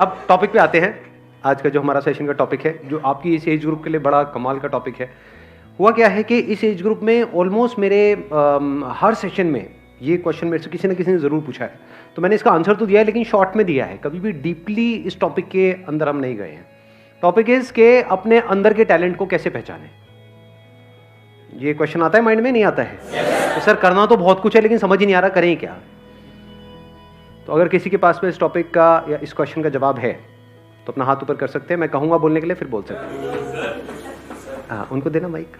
अब टॉपिक पे आते हैं। आज का जो हमारा सेशन का टॉपिक है, जो आपकी इस एज ग्रुप के लिए बड़ा कमाल का टॉपिक है। हुआ क्या है कि इस एज ग्रुप में ऑलमोस्ट मेरे हर सेशन में ये क्वेश्चन मेरे से किसी न किसी ने ज़रूर पूछा है, तो मैंने इसका आंसर तो दिया है लेकिन शॉर्ट में दिया है, कभी भी डीपली इस टॉपिक के अंदर हम नहीं गए हैं। टॉपिक इज के अपने अंदर के टैलेंट को कैसे पहचानें। ये क्वेश्चन आता है माइंड में, नहीं आता है? तो सर करना तो बहुत कुछ है लेकिन समझ ही नहीं आ रहा, करें क्या? तो अगर किसी के पास में इस टॉपिक का या इस क्वेश्चन का जवाब है तो अपना हाथ ऊपर कर सकते हैं। मैं कहूँगा बोलने के लिए, फिर बोल सकते हैं। हाँ, उनको देना माइक।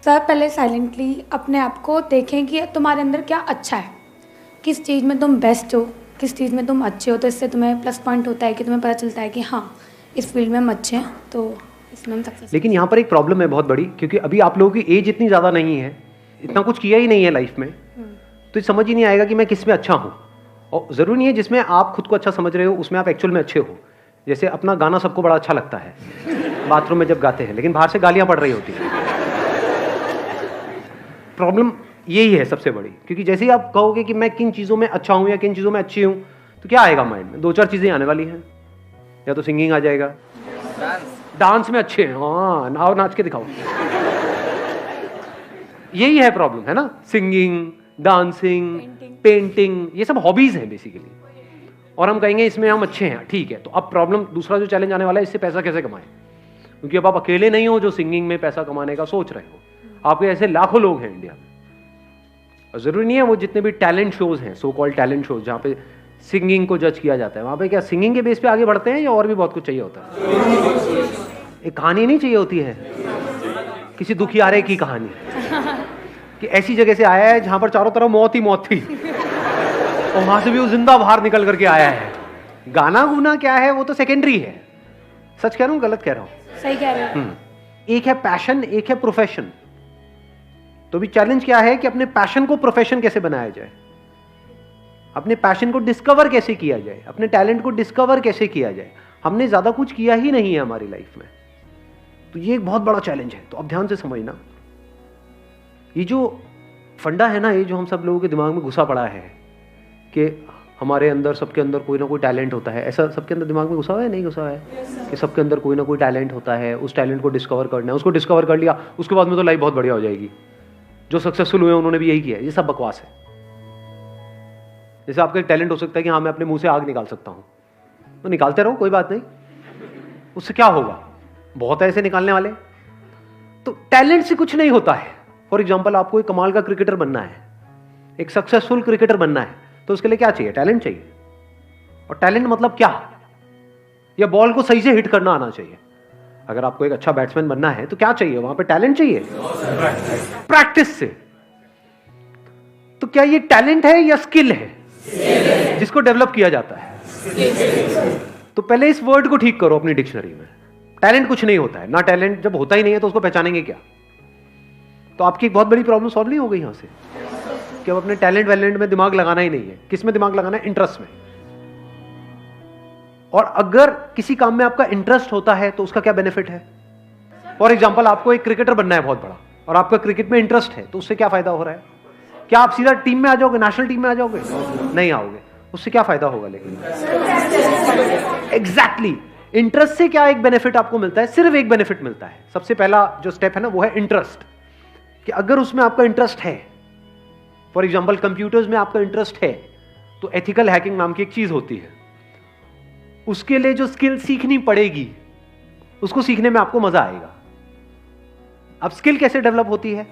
सर पहले साइलेंटली अपने आप को देखें कि तुम्हारे अंदर क्या अच्छा है, किस चीज़ में तुम बेस्ट हो, किस चीज़ में तुम अच्छे हो। तो इससे तुम्हें प्लस पॉइंट होता है कि तुम्हें पता चलता है कि हाँ इस फील्ड में हम अच्छे हैं, तो इसमें हम सक्सेस। लेकिन यहाँ पर एक प्रॉब्लम है बहुत बड़ी, क्योंकि अभी आप लोगों की एज इतनी ज़्यादा नहीं है, इतना कुछ किया ही नहीं है लाइफ में, तो समझ ही नहीं आएगा कि मैं किस में अच्छा हूँ। और ज़रूरी नहीं है जिसमें आप खुद को अच्छा समझ रहे हो उसमें आप एक्चुअल में अच्छे हो। जैसे अपना गाना सबको बड़ा अच्छा लगता है बाथरूम में जब गाते हैं, लेकिन बाहर से गालियाँ पड़ रही होती हैं। प्रॉब्लम यही है सबसे बड़ी, क्योंकि जैसे ही आप कहोगे कि मैं किन चीज़ों में अच्छा हूँ या किन चीज़ों में अच्छी हूँ, तो क्या आएगा माइंड में? दो चार चीज़ें आने वाली हैं। या तो सिंगिंग आ जाएगा, डांस में अच्छे हैं, हाँ नाव नाच के दिखाओ। यही है प्रॉब्लम, है ना? सिंगिंग, डांसिंग, पेंटिंग, ये सब हॉबीज हैं बेसिकली, और हम कहेंगे इसमें हम अच्छे हैं। ठीक है, तो अब प्रॉब्लम दूसरा जो चैलेंज आने वाला है, इससे पैसा कैसे कमाएं? क्योंकि अब आप अकेले नहीं हो जो सिंगिंग में पैसा कमाने का सोच रहे हो, आपके ऐसे लाखों लोग हैं इंडिया में। और जरूरी नहीं है वो जितने भी टैलेंट शोज हैं, सो कॉल्ड टैलेंट शोज, जहाँ पे सिंगिंग को जज किया जाता है, वहाँ पे क्या सिंगिंग के बेस पे आगे बढ़ते हैं या और भी बहुत कुछ चाहिए होता है? एक कहानी नहीं चाहिए होती है, किसी दुखियारे की कहानी कि ऐसी जगह से आया है जहां पर चारों तरफ मौत ही मौत थी और वहां से भी वो जिंदा बाहर निकल करके आया है। गाना गुना क्या है वो तो सेकेंडरी है। सच कह रहा हूं, गलत कह रहा हूं? सही कह रहे हो। एक है पैशन, एक है प्रोफेशन। तो भी चैलेंज क्या है कि अपने पैशन को प्रोफेशन कैसे बनाया जाए, अपने पैशन को डिस्कवर कैसे किया जाए, अपने टैलेंट को डिस्कवर कैसे किया जाए। हमने ज्यादा कुछ किया ही नहीं है हमारी लाइफ में, तो ये एक बहुत बड़ा चैलेंज है। तो अब ध्यान से समझना, ये जो फंडा है ना, ये जो हम सब लोगों के दिमाग में घुसा पड़ा है कि हमारे अंदर, सबके अंदर कोई ना कोई टैलेंट होता है। ऐसा सबके अंदर दिमाग में घुसा हुआ है, नहीं घुसा है? कि सबके अंदर कोई ना कोई टैलेंट होता है, उस टैलेंट को डिस्कवर करना है। उसको डिस्कवर कर लिया, उसके बाद में तो लाइफ बहुत बढ़िया हो जाएगी। जो सक्सेसफुल हुए उन्होंने भी यही किया है। ये सब बकवास है। जैसे आपका एक टैलेंट हो सकता है कि हाँ मैं अपने मुंह से आग निकाल सकता हूँ, तो निकालते रहो, कोई बात नहीं, उससे क्या होगा? बहुत है ऐसे निकालने वाले। तो टैलेंट से कुछ नहीं होता है। फॉर एग्जाम्पल, आपको एक कमाल का क्रिकेटर बनना है, एक सक्सेसफुल क्रिकेटर बनना है, तो उसके लिए क्या चाहिए? टैलेंट चाहिए। और टैलेंट मतलब क्या? या बॉल को सही से हिट करना आना चाहिए। अगर आपको एक अच्छा बैट्समैन बनना है तो क्या चाहिए? वहां पे टैलेंट चाहिए, प्रैक्टिस से। तो क्या ये टैलेंट है या स्किल है जिसको डेवलप किया जाता है? तो पहले इस वर्ड को ठीक करो अपनी डिक्शनरी में। टैलेंट कुछ नहीं होता है ना। टैलेंट जब होता ही नहीं है तो उसको पहचानेंगे क्या? तो आपकी एक बहुत बड़ी प्रॉब्लम सॉल्व नहीं हो गई यहां से कि अब अपने टैलेंट वैलेंट में दिमाग लगाना ही नहीं है। किस में दिमाग लगाना है? इंटरेस्ट में। और अगर किसी काम में आपका इंटरेस्ट होता है तो उसका क्या बेनिफिट है? फॉर एग्जाम्पल, आपको एक क्रिकेटर बनना है बहुत बड़ा, और आपका क्रिकेट में इंटरेस्ट है, तो उससे क्या फायदा हो रहा है? क्या आप सीधा टीम में आ जाओगे, नेशनल टीम में आ जाओगे? नहीं आओगे। उससे क्या फायदा होगा? लेकिन एग्जैक्टली इंटरेस्ट से क्या एक बेनिफिट आपको मिलता है? सिर्फ एक बेनिफिट मिलता है। सबसे पहला जो स्टेप है ना, वो है इंटरेस्ट। कि अगर उसमें आपका इंटरेस्ट है, फॉर एग्जाम्पल कंप्यूटर्स में आपका इंटरेस्ट है, तो एथिकल हैकिंग नाम की एक चीज होती है, उसके लिए जो स्किल सीखनी पड़ेगी, उसको सीखने में आपको मजा आएगा। अब स्किल कैसे डेवलप होती है?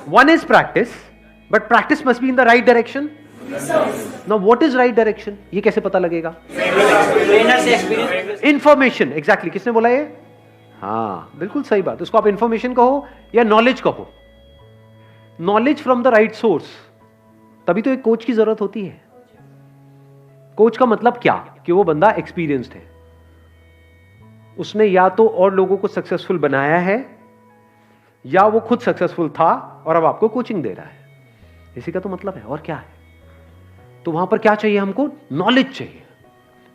One is practice, but practice must be in the right direction. Now what is right direction? ये कैसे पता लगेगा? इंफॉर्मेशन। एग्जैक्टली, किसने बोला ये? हाँ, बिल्कुल सही बात। उसको आप इंफॉर्मेशन कहो या नॉलेज कहो, knowledge from the right source. तभी तो एक कोच की जरूरत होती है। कोच का मतलब क्या? कि वो बंदा एक्सपीरियंस्ड है, उसने या तो और लोगों को सक्सेसफुल बनाया है, या वो खुद सक्सेसफुल था और अब आपको कोचिंग दे रहा है। इसी का तो मतलब है, और क्या है? तो वहां पर क्या चाहिए हमको? नॉलेज चाहिए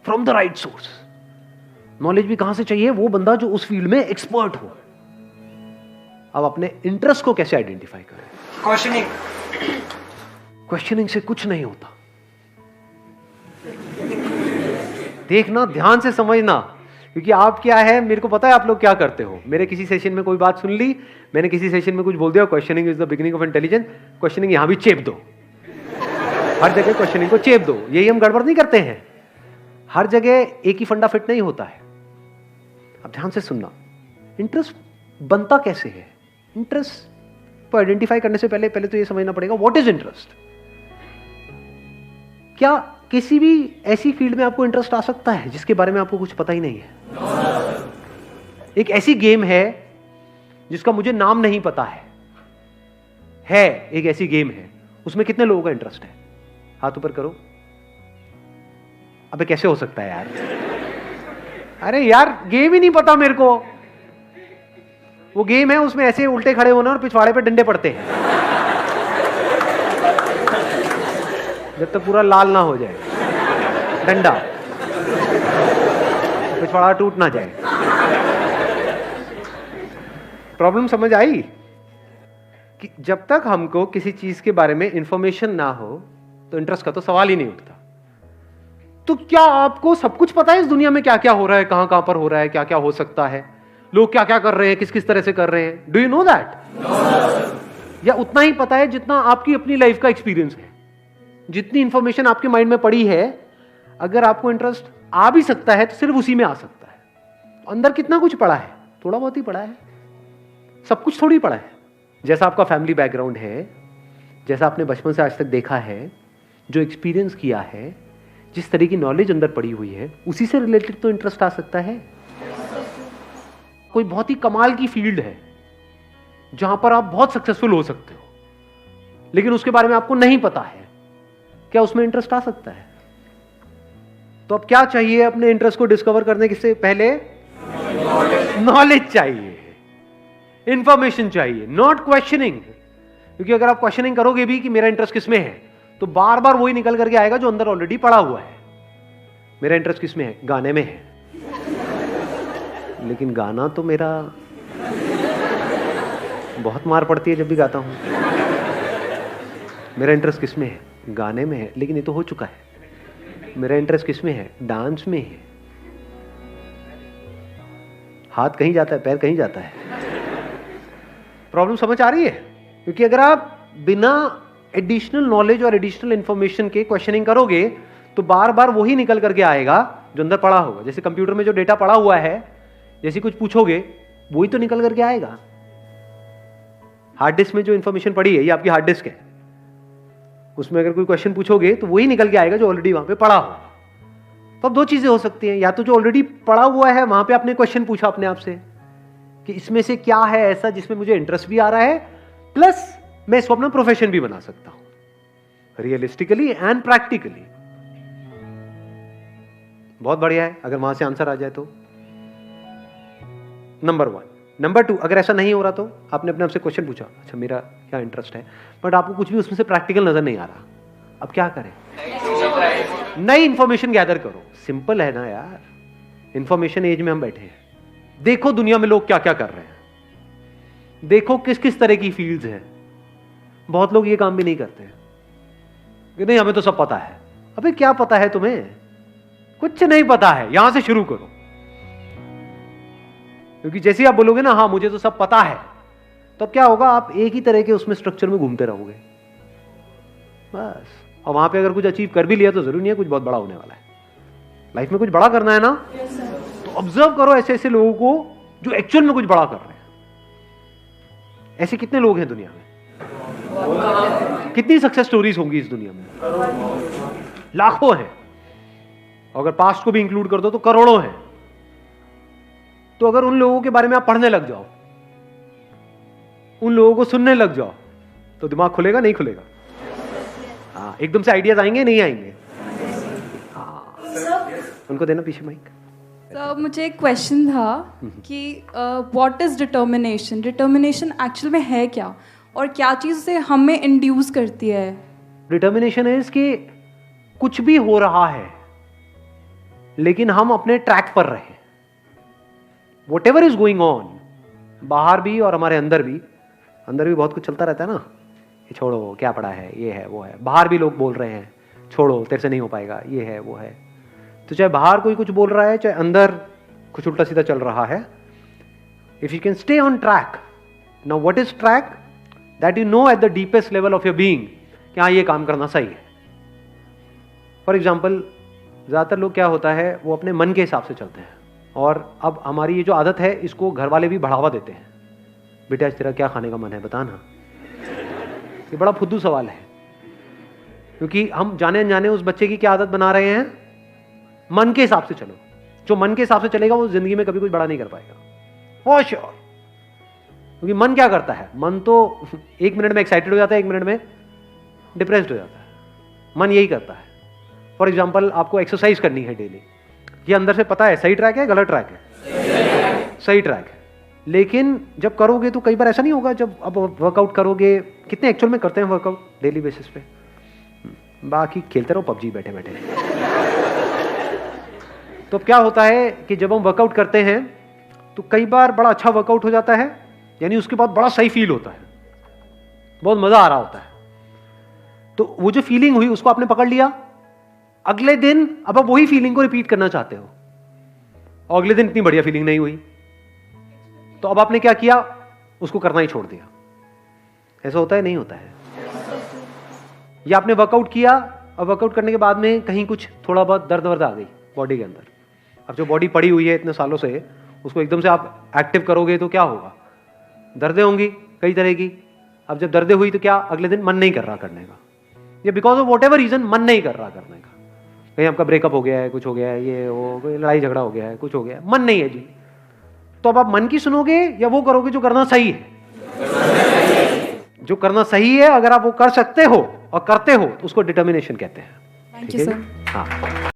from the right source. Knowledge भी कहां से चाहिए? वो बंदा जो उस फील्ड में एक्सपर्ट हो। अब अपने इंटरेस्ट को कैसे आइडेंटिफाई करें? क्वेश्चनिंग से कुछ नहीं होता। देखना, ध्यान से समझना, क्योंकि आप क्या है, मेरे को पता है आप लोग क्या करते हो। मेरे किसी सेशन में कोई बात सुन ली, मैंने किसी सेशन में कुछ बोल दिया, questioning is the beginning of intelligence, questioning यहां भी चेप दो, हर जगह क्वेश्चनिंग को चेप दो। यही हम गड़बड़ नहीं करते हैं, हर जगह एक ही फंडा फिट नहीं होता है। अब ध्यान से सुनना, इंटरेस्ट बनता कैसे है? इंटरेस्ट को आइडेंटिफाई करने से पहले तो ये समझना पड़ेगा व्हाट इज इंटरेस्ट। क्या किसी भी ऐसी फील्ड में आपको इंटरेस्ट आ सकता है जिसके बारे में आपको कुछ पता ही नहीं है? एक ऐसी गेम है जिसका मुझे नाम नहीं पता है एक ऐसी गेम है, उसमें कितने लोगों का इंटरेस्ट है? हाथ ऊपर करो। अबे कैसे हो सकता है यार? अरे यार गेम ही नहीं पता मेरे को। वो गेम है, उसमें ऐसे उल्टे खड़े होना और पिछवाड़े पे डंडे पड़ते हैं जब तक पूरा लाल ना हो जाए डंडा, पिछवाड़ा टूट ना जाए। प्रॉब्लम समझ आई कि जब तक हमको किसी चीज के बारे में इंफॉर्मेशन ना हो तो इंटरेस्ट का तो सवाल ही नहीं उठता। तो क्या आपको सब कुछ पता है इस दुनिया में क्या क्या हो रहा है, कहां कहां पर हो रहा है, क्या क्या हो सकता है, लोग क्या क्या कर रहे हैं, किस किस तरह से कर रहे हैं? Do you know that? या उतना ही पता है जितना आपकी अपनी लाइफ का एक्सपीरियंस है? जितनी इंफॉर्मेशन आपके माइंड में पड़ी है, अगर आपको इंटरेस्ट आ भी सकता है तो सिर्फ उसी में आ सकता है। अंदर कितना कुछ पड़ा है? थोड़ा बहुत ही पड़ा है, सब कुछ थोड़ी पड़ा है। जैसा आपका फैमिली बैकग्राउंड है, जैसा आपने बचपन से आज तक देखा है, जो एक्सपीरियंस किया है, जिस तरह की नॉलेज अंदर पड़ी हुई है, उसी से रिलेटेड तो इंटरेस्ट आ सकता है। कोई बहुत ही कमाल की फील्ड है जहां पर आप बहुत सक्सेसफुल हो सकते हो, लेकिन उसके बारे में आपको नहीं पता है, क्या उसमें इंटरेस्ट आ सकता है? तो अब क्या चाहिए अपने इंटरेस्ट को डिस्कवर करने से पहले? नॉलेज चाहिए, इंफॉर्मेशन चाहिए, नॉट क्वेश्चनिंग। क्योंकि अगर आप क्वेश्चनिंग करोगे भी कि मेरा इंटरेस्ट किसमें है, तो बार बार वही निकल करके आएगा जो अंदर ऑलरेडी पड़ा हुआ है। मेरा इंटरेस्ट किसमें है? गाने में है, लेकिन गाना तो मेरा बहुत मार पड़ती है जब भी गाता हूं। मेरा इंटरेस्ट किसमें है? गाने में है, लेकिन ये तो हो चुका है। मेरा इंटरेस्ट किसमें है? डांस में है। हाथ कहीं जाता है, पैर कहीं जाता है। प्रॉब्लम समझ आ रही है? क्योंकि अगर आप बिना एडिशनल नॉलेज और एडिशनल इंफॉर्मेशन के क्वेश्चनिंग करोगे तो बार बार वही निकल करके आएगा जो अंदर पड़ा होगा। जैसे कंप्यूटर में जो डेटा पड़ा हुआ है, जैसे कुछ पूछोगे वही तो निकल करके आएगा। हार्ड डिस्क में जो इंफॉर्मेशन पड़ी है, ये आपकी हार्ड डिस्क है, उसमें अगर कोई क्वेश्चन पूछोगे तो वही निकल के आएगा जो ऑलरेडी वहां पे पड़ा होगा। तो अब दो चीजें हो सकती हैं, या तो जो ऑलरेडी पड़ा हुआ है वहां पे आपने क्वेश्चन पूछा अपने आप से कि इसमें से क्या है ऐसा जिसमें मुझे इंटरेस्ट भी आ रहा है, प्लस मैं इसको अपना प्रोफेशन भी बना सकता हूं, रियलिस्टिकली एंड प्रैक्टिकली। बहुत बढ़िया है अगर वहां से आंसर आ जाए तो। नंबर 1। नंबर 2, अगर ऐसा नहीं हो रहा तो आपने अपने आप से क्वेश्चन पूछा, अच्छा मेरा क्या इंटरेस्ट है, बट आपको कुछ भी उसमें से प्रैक्टिकल नजर नहीं आ रहा, अब क्या करें? नई इंफॉर्मेशन गैदर करो। सिंपल है ना यार, इंफॉर्मेशन एज में हम बैठे हैं। देखो दुनिया में लोग क्या क्या कर रहे हैं, देखो किस किस तरह की फील्ड्स हैं। बहुत लोग ये काम भी नहीं करते हैं कि नहीं हमें तो सब पता है। अबे क्या पता है तुम्हें? कुछ नहीं पता है। यहां से शुरू करो, क्योंकि जैसे आप बोलोगे ना हाँ मुझे तो सब पता है, तब क्या होगा, आप एक ही तरह के उसमें स्ट्रक्चर में घूमते रहोगे बस। और वहां पे अगर कुछ अचीव कर भी लिया तो जरूरी नहीं है कुछ बहुत बड़ा होने वाला है। लाइफ में कुछ बड़ा करना है ना, तो ऑब्जर्व करो ऐसे ऐसे लोगों को जो एक्चुअल में कुछ बड़ा कर रहे हैं। ऐसे कितने लोग हैं दुनिया में? कितनी सक्सेस स्टोरीज होंगी इस दुनिया में? लाखों हैं। अगर पास्ट को भी इंक्लूड कर दो तो करोड़ों हैं। तो अगर उन लोगों के बारे में आप पढ़ने लग जाओ, उन लोगों को सुनने लग जाओ, तो दिमाग खुलेगा नहीं खुलेगा? हाँ, एकदम से आइडियाज आएंगे नहीं आएंगे? हाँ, उनको देना पीछे माइक। सर मुझे एक क्वेश्चन था कि what is determination? Determination actual में है क्या, और क्या चीज़ से हमें इंड्यूस करती है? डिटर्मिनेशन है कि कुछ भी हो रहा है लेकिन हम अपने ट्रैक पर रहे। Whatever is going on, बाहर भी और हमारे अंदर भी बहुत कुछ चलता रहता है ना। ये छोड़ो क्या पड़ा है, ये है वो है। बाहर भी लोग बोल रहे हैं छोड़ो तेरे से नहीं हो पाएगा, ये है वो है। तो चाहे बाहर कोई कुछ बोल रहा है, चाहे अंदर कुछ उल्टा सीधा चल रहा है, if you can stay on track. Now what is track? That you know at the deepest level of your being कि हाँ ये काम करना सही है. फॉर एग्जाम्पल, ज़्यादातर लोग क्या होता है, वो अपने मन के हिसाब से चलते हैं. और अब हमारी ये जो आदत है, इसको घर वाले भी बढ़ावा देते हैं. बेटा आज तेरा क्या खाने का मन है, बता ना. ये बड़ा फुद्दू सवाल है, क्योंकि हम जाने अनजाने उस बच्चे की क्या आदत बना रहे हैं, मन के हिसाब से चलो. जो मन के हिसाब से चलेगा वो जिंदगी में कभी कुछ बड़ा नहीं कर पाएगा, फॉर श्योर. क्योंकि मन क्या करता है, मन तो 1 मिनट में एक्साइटेड हो जाता है, 1 मिनट में डिप्रेस्ड हो जाता है. मन यही करता है. फॉर एग्जाम्पल, आपको एक्सरसाइज करनी है डेली, ये अंदर से पता है सही ट्रैक है गलत ट्रैक है, सही ट्रैक है. लेकिन जब करोगे तो कई बार ऐसा नहीं होगा. जब अब वर्कआउट करोगे, कितने एक्चुअल में करते हैं वर्कआउट डेली बेसिस पे? बाकी खेलते रहो पबजी बैठे बैठे. तो क्या होता है कि जब हम वर्कआउट करते हैं तो कई बार बड़ा अच्छा वर्कआउट हो जाता है, यानी उसके बाद बड़ा सही फील होता है, बहुत मजा आ रहा होता है. तो वो जो फीलिंग हुई उसको आपने पकड़ लिया. अगले दिन अब आप वही फीलिंग को रिपीट करना चाहते हो, और अगले दिन इतनी बढ़िया फीलिंग नहीं हुई, तो अब आपने क्या किया, उसको करना ही छोड़ दिया. ऐसा होता है नहीं होता है? या आपने वर्कआउट किया, और वर्कआउट करने के बाद में कहीं कुछ थोड़ा बहुत दर्द वर्द आ गई बॉडी के अंदर. अब जो बॉडी पड़ी हुई है इतने सालों से, उसको एकदम से आप एक्टिव करोगे तो क्या होगा, दर्दें होंगी कई तरह की. अब जब दर्दें हुई तो क्या, अगले दिन मन नहीं कर रहा करने का, या because of whatever reason मन नहीं कर रहा करने का. कहीं आपका ब्रेकअप हो गया है, कुछ हो गया है, ये वो कोई लड़ाई झगड़ा हो गया है, कुछ हो गया है, मन नहीं है जी. तो अब आप मन की सुनोगे या वो करोगे जो करना सही है? जो करना सही है, अगर आप वो कर सकते हो और करते हो तो उसको डिटर्मिनेशन कहते हैं. Thank you sir. हाँ.